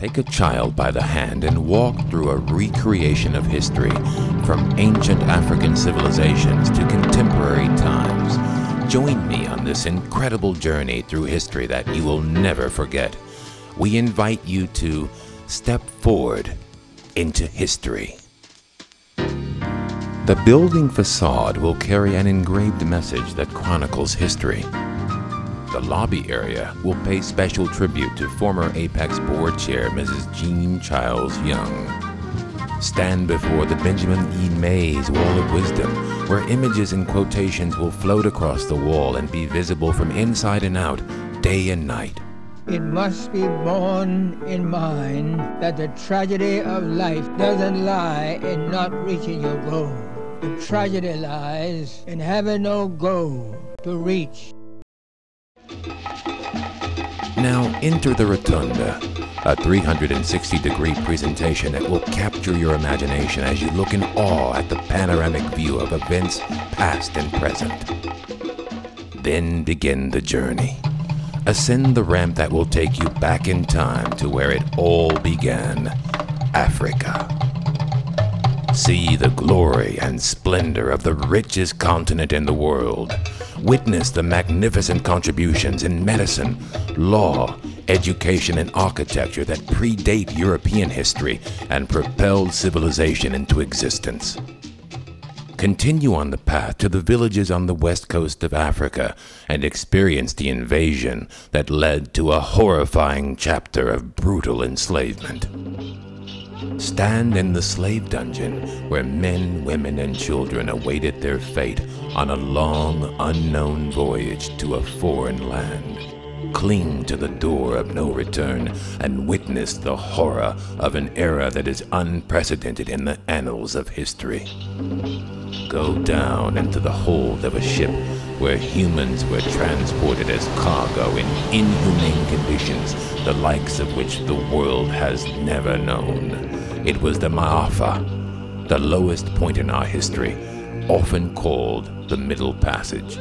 Take a child by the hand and walk through a recreation of history, from ancient African civilizations to contemporary times. Join me on this incredible journey through history that you will never forget. We invite you to step forward into history. The building facade will carry an engraved message that chronicles history. The lobby area will pay special tribute to former Apex Board Chair Mrs. Jean Childs Young. Stand before the Benjamin E. Mays Wall of Wisdom, where images and quotations will float across the wall and be visible from inside and out, day and night. It must be borne in mind that the tragedy of life doesn't lie in not reaching your goal. The tragedy lies in having no goal to reach. Now enter the Rotunda, a 360-degree presentation that will capture your imagination as you look in awe at the panoramic view of events past and present. Then begin the journey. Ascend the ramp that will take you back in time to where it all began, Africa. See the glory and splendor of the richest continent in the world. Witness the magnificent contributions in medicine, law, education, and architecture that predate European history and propelled civilization into existence. Continue on the path to the villages on the west coast of Africa and experience the invasion that led to a horrifying chapter of brutal enslavement. Stand in the slave dungeon where men, women, and children awaited their fate on a long, unknown voyage to a foreign land. Cling to the door of no return and witness the horror of an era that is unprecedented in the annals of history. Go down into the hold of a ship where humans were transported as cargo in inhumane conditions, the likes of which the world has never known. It was the Ma'afa, the lowest point in our history, often called the Middle Passage.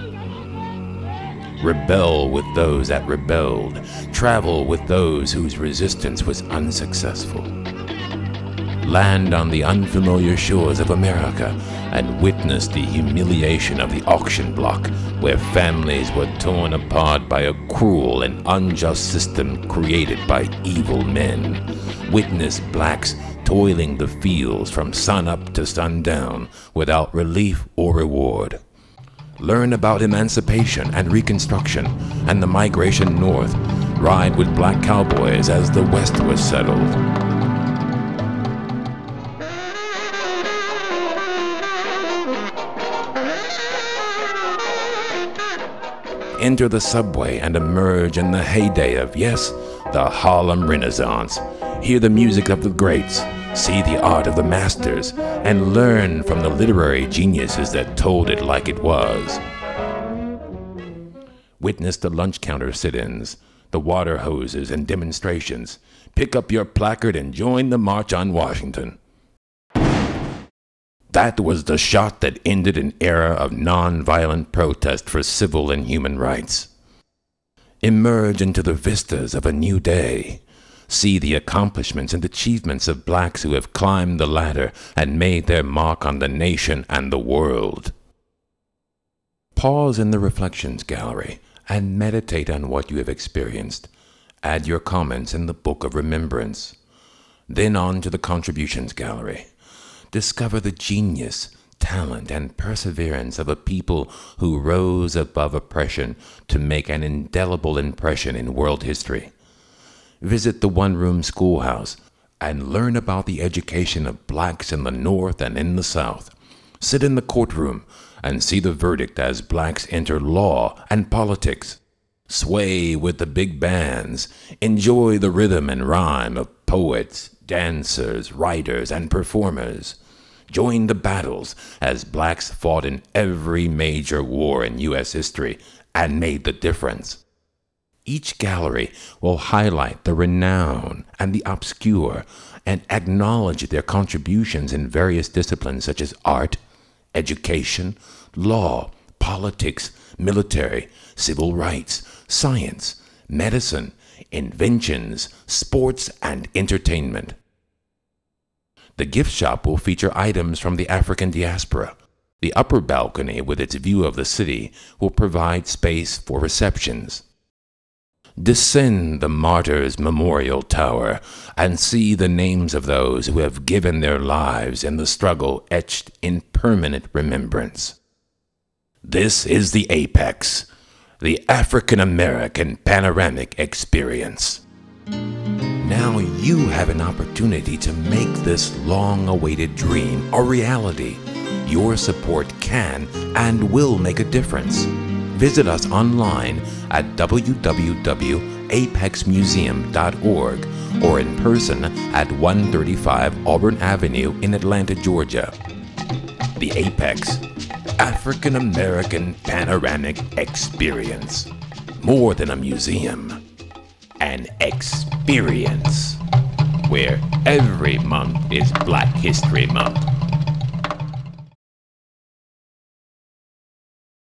Rebel with those that rebelled, travel with those whose resistance was unsuccessful. Land on the unfamiliar shores of America and witness the humiliation of the auction block, where families were torn apart by a cruel and unjust system created by evil men. Witness blacks toiling the fields from sunup to sundown without relief or reward. Learn about emancipation and Reconstruction and the migration north. Ride with black cowboys as the West was settled. Enter the subway and emerge in the heyday of, yes, the Harlem Renaissance. Hear the music of the greats, see the art of the masters, and learn from the literary geniuses that told it like it was. Witness the lunch counter sit-ins, the water hoses and demonstrations. Pick up your placard and join the March on Washington. That was the shot that ended an era of non-violent protest for civil and human rights. Emerge into the vistas of a new day. See the accomplishments and achievements of blacks who have climbed the ladder and made their mark on the nation and the world. Pause in the Reflections Gallery and meditate on what you have experienced. Add your comments in the Book of Remembrance. Then on to the Contributions Gallery. Discover the genius, talent, and perseverance of a people who rose above oppression to make an indelible impression in world history. Visit the one-room schoolhouse and learn about the education of blacks in the North and in the South. Sit in the courtroom and see the verdict as blacks enter law and politics. Sway with the big bands. Enjoy the rhythm and rhyme of poets, dancers, writers, and performers. Join the battles as blacks fought in every major war in U.S. history and made the difference. Each gallery will highlight the renowned and the obscure and acknowledge their contributions in various disciplines such as art, education, law, politics, military, civil rights, science, medicine, inventions, sports, and entertainment. The gift shop will feature items from the African diaspora. The upper balcony, with its view of the city, will provide space for receptions. Descend the Martyrs' Memorial Tower and see the names of those who have given their lives in the struggle etched in permanent remembrance. This is the Apex, the African American Panoramic Experience. Now you have an opportunity to make this long-awaited dream a reality. Your support can and will make a difference. Visit us online at www.apexmuseum.org or in person at 135 Auburn Avenue in Atlanta, Georgia. The Apex, African American Panoramic Experience. More than a museum, an experience where every month is Black History Month.